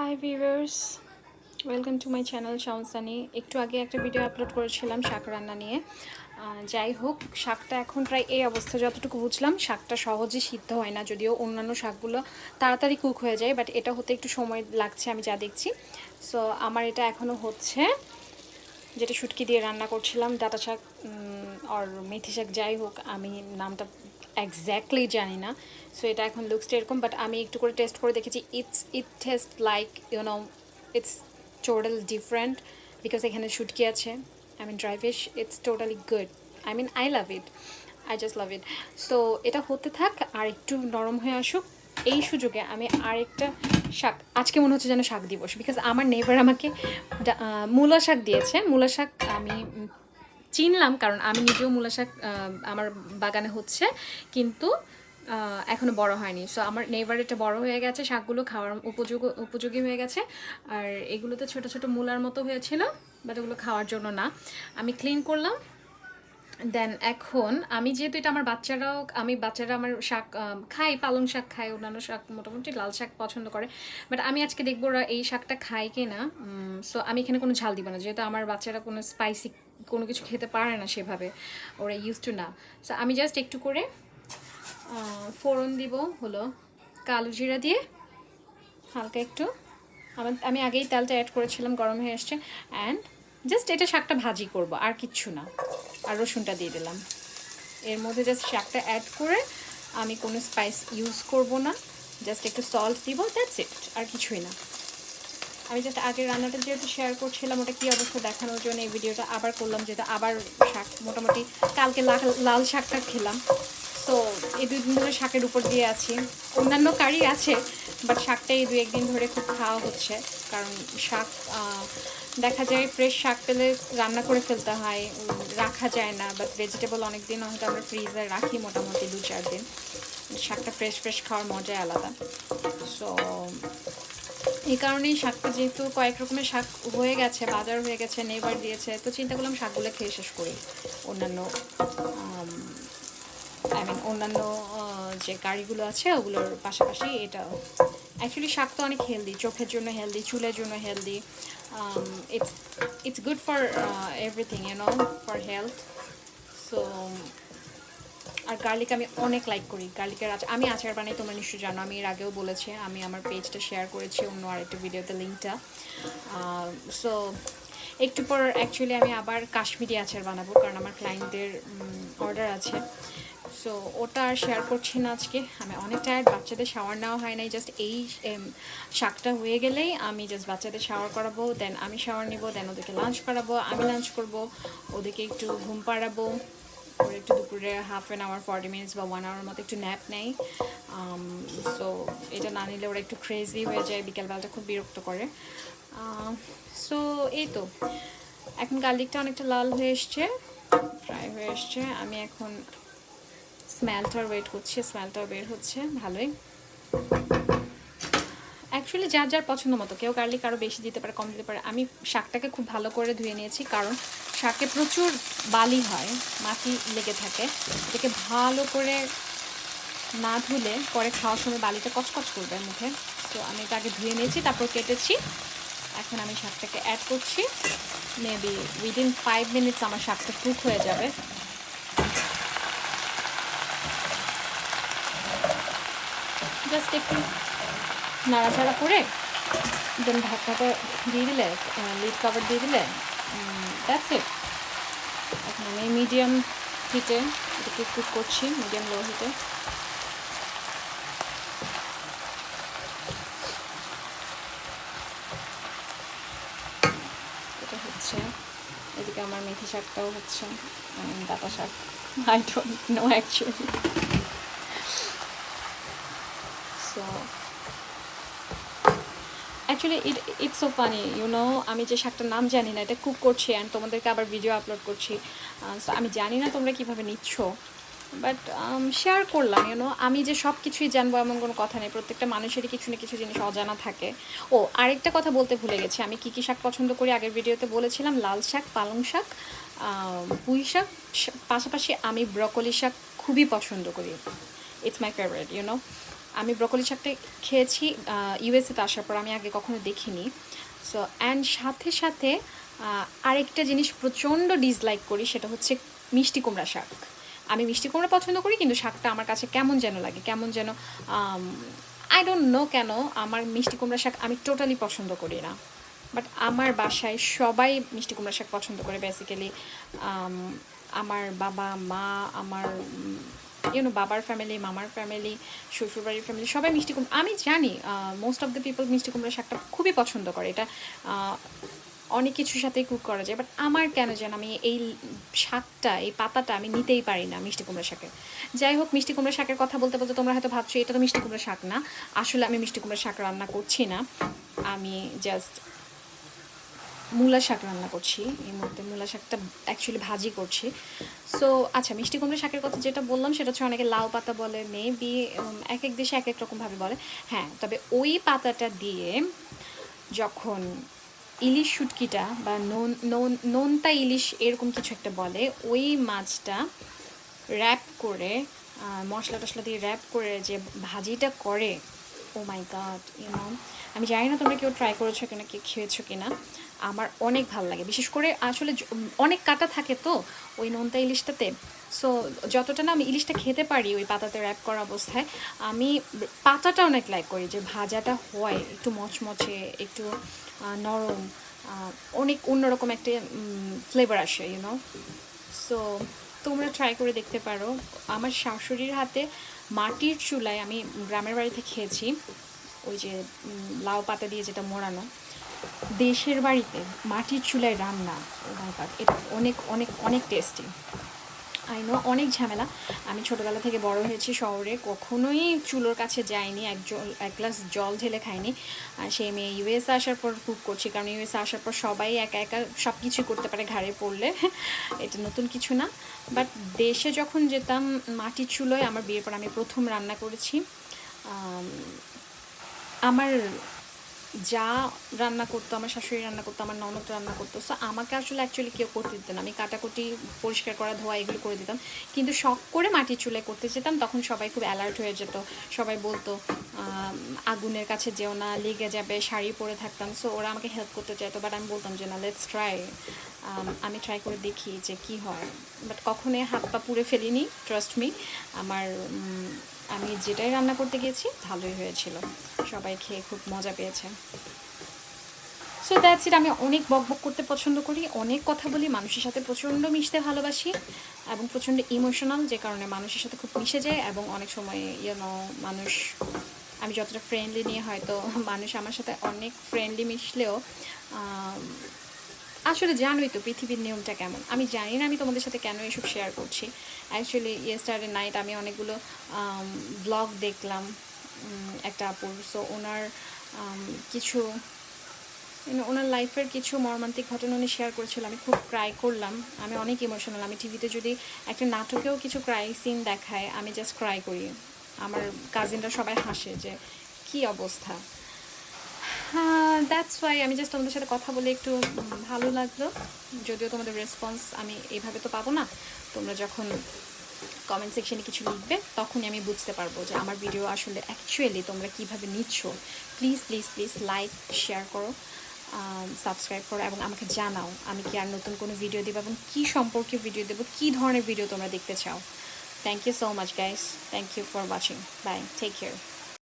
High viewers, welcome to my channel শাউনসানি। একটু আগে একটা ভিডিও আপলোড করেছিলাম শাক রান্না নিয়ে। যাই হোক, শাকটা এখন প্রায় এই অবস্থা, যতটুকু বুঝলাম শাকটা সহজে সিদ্ধ হয় না, যদিও অন্যান্য শাকগুলো তাড়াতাড়ি কুক হয়ে যায়, বাট এটা হতে একটু সময় লাগছে আমি যা দেখছি। সো আমার এটা এখনও হচ্ছে, যেটা শুটকি দিয়ে রান্না করছিলাম, ডাঁটা শাক আর মেথি শাক, যাই হোক আমি নামটা এক্স্যাক্টলি জানি না। সো এটা এখন লুকসটা এরকম, বাট আমি একটু করে টেস্ট করে দেখেছি। It test like it's total different, because এখানে শুটকি আছে। I mean dry fish, it's totally good. I love it, I just love it. So এটা হতে থাক, আর একটু নরম হয়ে আসুক। এই সুযোগে আমি আরেকটা শাক, আজকে মনে হচ্ছে যেন শাক দিবস, বিকজ আমার নেইবার আমাকে মূলা শাক দিয়েছে। মূলা শাক আমি চিনলাম, কারণ আমি নিজেও মূলা শাক আমার বাগানে হচ্ছে, কিন্তু এখনও বড় হয়নি। সো আমার নেইবার এটা বড় হয়ে গেছে, শাকগুলো খাওয়ার উপযোগী হয়ে গেছে। আর এগুলোতে ছোট ছোট মূলার মতো হয়েছিল, বাট ওগুলো খাওয়ার জন্য না। আমি ক্লিন করলাম। দেন এখন আমি যেহেতু এটা আমার বাচ্চারা আমার শাক খায়, পালং শাক খায়, অন্যান্য শাক মোটামুটি লাল শাক পছন্দ করে, বাট আমি আজকে দেখবো ওরা এই শাকটা খায় কি না। সো আমি এখানে কোনো ঝাল দিব না, যেহেতু আমার বাচ্চারা কোনো স্পাইসি কোনো কিছু খেতে পারে না সেভাবে, ওরা ইউজ টু না। সো আমি জাস্ট একটু করে ফোড়ন দিব হলো কালো জিরা দিয়ে, হালকা একটু। আমি আগেই তেলটা অ্যাড করেছিলাম, গরম হয়ে এসছে। অ্যান্ড জাস্ট এটা শাকটা ভাজি করব, আর কিচ্ছু না। আর রসুনটা দিয়ে দিলাম এর মধ্যে, জাস্ট শাকটা অ্যাড করে। আমি কোনো স্পাইস ইউজ করব না, জাস্ট একটু সল্ট দিব, দ্যাটস ইট, আর কিছুই না। আমি জাস্ট আগের রান্নাটা যেহেতু শেয়ার করছিলাম, ওটা কী অবস্থা দেখানোর জন্য এই ভিডিওটা আবার করলাম, যেহেতু আবার শাক মোটামুটি কালকে লাল শাকটা খেলাম। তো এই 2 দিন ধরে শাকের উপর দিয়ে আছি। অন্যান্য কারি আছে, বাট শাকটা এই 2-1 দিন ধরে খুব খাওয়া হচ্ছে, কারণ শাক দেখা যায় ফ্রেশ শাক পেলে রান্না করে ফেলতে হয়, রাখা যায় না। বাট ভেজিটেবল অনেক দিন হয়তো আমরা ফ্রিজে রাখি, মোটামুটি 2-4 দিন। শাকটা ফ্রেশ খাওয়ার মজাই আলাদা। সো এই কারণেই শাকটা, যেহেতু কয়েক রকমের শাক হয়ে গেছে, বাজার হয়ে গেছে, নেইবার দিয়েছে, তো চিন্তা করলাম শাকগুলো খেয়ে শেষ করি। অন্যান্য যে কারিগুলো আছে ওগুলোর পাশাপাশি এটা। অ্যাকচুয়ালি শাক তো অনেক হেলদি, চোখের জন্য হেলদি, চুলের জন্য healthy. It's good for everything, for health. So আর গার্লিক আমি অনেক লাইক করি। গার্লিকের আমি আচার বানাই, তোমরা নিশ্চয়ই জানো, আমি এর আগেও বলেছি, আমি আমার পেজটা শেয়ার করেছি অন্য আরেকটা ভিডিওতে, লিঙ্কটা। সো একটু পর অ্যাকচুয়ালি আমি আবার কাশ্মীরি আচার বানাবো, কারণ আমার ক্লায়েন্টদের অর্ডার আছে। সো ওটা আর শেয়ার করছি না আজকে। আমি অনেক টায়ার্ড, বাচ্চাদের শাওয়ার নেওয়া হয় নাই। জাস্ট এই শাকটা হয়ে গেলেই আমি জাস্ট বাচ্চাদের শাওয়ার করাবো, দেন আমি শাওয়ার নিব, দেন ওদেরকে লাঞ্চ করাবো, আমি লাঞ্চ করব, ওদেরকে একটু ঘুম পাড়াবো, ওরা একটু দুপুরে 1/2 hour 40 minutes বা 1 hour মতো একটু ন্যাপ নেয়। সো এটা না নিলে ওরা একটু ক্রেজি হয়ে যায়, বিকেলবেলাটা খুব বিরক্ত করে। সো এই তো, এখন গার্লিকটা অনেকটা লাল হয়ে এসছে, ফ্রাই হয়ে এসছে। আমি এখন স্মেলটার ওয়েট করছি, স্মেলটাও বের হচ্ছে ভালোই। অ্যাকচুয়ালি যার যার পছন্দ মতো, কেউ গার্লিক আরও বেশি দিতে পারে, কম দিতে পারে। আমি শাকটাকে খুব ভালো করে ধুয়ে নিয়েছি, কারণ শাকে প্রচুর বালি হয়, মাটি লেগে থাকে। এটাকে ভালো করে না ধুলে পরে খাওয়ার সময় বালিটা কচকচ করবে মুখে। তো আমি এটা আগে ধুয়ে নিয়েছি, তারপর কেটেছি। এখন আমি শাকটাকে অ্যাড করছি। মেবি উইদিন 5 minutes আমার শাকটা কুক হয়ে যাবে। জাস্ট একটু নাড়াচাড়া করে দেন ঢাকনাটা দিয়ে দিলে, লিড কভার দিয়ে দিলে, দ্যাটস ইট। এখন আমি মিডিয়াম হিটে এটাকে কুক করছি, মিডিয়াম লো হিটে। এটা হচ্ছে, এদিকে আমার মেথি শাকটাও হচ্ছে, ডাঁটা শাক, I don't know actually. So actually it's so funny, আমি যে শাকটার নাম জানি না, এটা কুক করছি অ্যান্ড তোমাদেরকে আবার ভিডিও আপলোড করছি। সো আমি জানি না তোমরা কীভাবে নিচ্ছ, বাট শেয়ার করলাম। আমি যে সব কিছুই জানবো এমন কোনো কথা নেই, প্রত্যেকটা মানুষেরই কিছু না কিছু জিনিস অজানা থাকে। ও আরেকটা কথা বলতে ভুলে গেছি, আমি কী কী শাক পছন্দ করি আগের ভিডিওতে বলেছিলাম। লাল শাক, পালং শাক, পুঁই শাক, পাশাপাশি আমি ব্রকলি শাক খুবই পছন্দ করি। It's my favourite. আমি ব্রকলি শাকটা খেয়েছি ইউএসএতে আসার পর, আমি আগে কখনো দেখিনি। সো অ্যান্ড সাথে সাথে আরেকটা জিনিস প্রচণ্ড ডিসলাইক করি, সেটা হচ্ছে মিষ্টি কুমড়া শাক। আমি মিষ্টি কুমড়া পছন্দ করি, কিন্তু শাকটা আমার কাছে কেমন যেন লাগে, কেমন যেন আই ডোন্ট নো কেন আমার মিষ্টি কুমড়া শাক আমি টোটালি পছন্দ করি না। বাট আমার বাসায় সবাই মিষ্টি কুমড়া শাক পছন্দ করে বেসিক্যালি। আমার বাবা মা, আমার বাবার ফ্যামিলি, মামার ফ্যামিলি, শ্বশুরবাড়ির ফ্যামিলি, সবাই মিষ্টি কুমড়া, আমি জানি মোস্ট অফ দ্য পিপল মিষ্টি কুমড়া শাকটা খুবই পছন্দ করে। এটা অনেক কিছুর সাথেই কুক করা যায়, বাট আমার কেন যেন আমি এই শাকটা, এই পাতাটা আমি নিতেই পারি না মিষ্টি কুমড়া শাকের। যাই হোক, মিষ্টি কুমড়া শাকের কথা বলতে বলতে তোমরা হয়তো ভাবছো এটা তো মিষ্টি কুমড়া শাক না। আসলে আমি মিষ্টি কুমড়া শাক রান্না করছি না, আমি জাস্ট মূলা শাক রান্না করছি এই মুহূর্তে। মূলা শাকটা অ্যাকচুয়ালি ভাজি করছি। সো আচ্ছা, মিষ্টি কুমড়া শাকের কথা যেটা বললাম সেটা হচ্ছে অনেকে লাউ পাতা বলে, মেবি এক এক দেশে এক এক রকমভাবে বলে। হ্যাঁ, তবে ওই পাতাটা দিয়ে যখন ইলিশ শুটকিটা বা নোনতা ইলিশ এরকম কিছু একটা বলে, ওই মাছটা র্যাপ করে মশলা টশলা দিয়ে র্যাপ করে যে ভাজিটা করে, ও মাই গড, আমি জানি না তোমরা কেউ ট্রাই করেছো কিনা, কি খেয়েছো কিনা। আমার অনেক ভালো লাগে, বিশেষ করে আসলে অনেক কাটা থাকে তো ওই নোনতা ইলিশটাতে। সো যতটা না আমি ইলিশটা খেতে পারি ওই পাতাতে র্যাপ করা অবস্থায়, আমি পাতাটা অনেক লাইক করি, যে ভাজাটা হয় একটু মচমচে, একটু নরম, অনেক অন্যরকম একটা ফ্লেভার আসে সো তোমরা ট্রাই করে দেখতে পারো। আমার শাশুড়ির হাতে মাটির চুলায়, আমি গ্রামের বাড়িতে খেয়েছি ওই যে লাউ পাতা দিয়ে যেটা মোড়ানো, দেশের বাড়িতে মাটির চুলায় রান্না, ও মাই গড, এটা অনেক অনেক অনেক টেস্টি। আই নো অনেক ঝামেলা, আমি ছোটোবেলা থেকে বড় হয়েছি শহরে, কখনোই চুলোর কাছে যাইনি, এক গ্লাস জল ঢেলে খাইনি। আর সেই মেয়ে ইউএস আসার পর কুক করছি, কারণ ইউএস আসার পর সবাই একা একা সব কিছুই করতে পারে ঘাড়ে পড়লে, এটা নতুন কিছু না। বাট দেশে যখন যেতাম মাটির চুলোয়, আমার বিয়ের পর আমি প্রথম রান্না করেছি। আমার যা রান্না করতো, আমার শাশুড়ি রান্না করতো, আমার ননদ রান্না করতো। সো আমাকে আসলে অ্যাকচুয়ালি কেউ করতে দিত না, আমি কাটাকুটি, পরিষ্কার করা, ধোয়া এগুলো করে দিতাম। কিন্তু শখ করে মাটির চুলায় করতে যেতাম, তখন সবাই খুব অ্যালার্ট হয়ে যেত, সবাই বলতো আগুনের কাছে যেও না, লেগে যাবে, শাড়ি পরে থাকতাম। সো ওরা আমাকে হেল্প করতে চাইতো, বাট আমি বলতাম যে না, লেটস ট্রাই, আমি ট্রাই করে দেখি যে কি হয়। বাট কখনোই হাত পা পুড়ে ফেলিনি, ট্রাস্ট মি। আমি যেটাই রান্না করতে গিয়েছি ভালোই হয়েছিল, সবাই খেয়ে খুব মজা পেয়েছে। So that's it. আমি অনেক বকবক করতে পছন্দ করি, অনেক কথা বলি, মানুষের সাথে প্রচণ্ড মিশতে ভালোবাসি, এবং প্রচণ্ড ইমোশনাল, যে কারণে মানুষের সাথে খুব মিশে যায়। এবং অনেক সময় মানুষ, আমি যতটা ফ্রেন্ডলি নিয়ে, হয়তো মানুষ আমার সাথে অনেক ফ্রেন্ডলি মিশলেও আসলে জানোই তো পৃথিবীর নিয়মটা কেমন। আমি জানি না আমি তোমাদের সাথে কেন এসব শেয়ার করছি। অ্যাকচুয়ালি ইয়েস্টারডে নাইট আমি অনেকগুলো ব্লগ দেখলাম একটা আপুর। সো ওনার কিছু ওনার লাইফের কিছু মর্মান্তিক ঘটনা উনি শেয়ার করেছিল, আমি খুব ক্রাই করলাম, আমি অনেক ইমোশনাল। আমি টিভিতে যদি একটা নাটকেও কিছু ক্রাই সিন দেখায়, আমি জাস্ট ক্রাই করি। আমার কাজিনরা সবাই হাসে যে কী অবস্থা। দ্যাটস ওয়াই আমি জাস্ট তোমাদের সাথে কথা বলে একটু ভালো লাগলো। যদিও তোমাদের রেসপন্স আমি এইভাবে তো পাবো না, তোমরা যখন কমেন্ট সেকশনে কিছু লিখবে তখনই আমি বুঝতে পারবো যে আমার ভিডিও আসলে অ্যাকচুয়ালি তোমরা কীভাবে নিচ্ছ। Please please please like, share করো, সাবস্ক্রাইব করো, এবং আমাকে জানাও আমি কি আর নতুন কোনো ভিডিও দেবো, এবং কী সম্পর্কে ভিডিও দেবো, কী ধরনের ভিডিও তোমরা দেখতে চাও। Thank you so much guys, thank you for watching, bye, take care.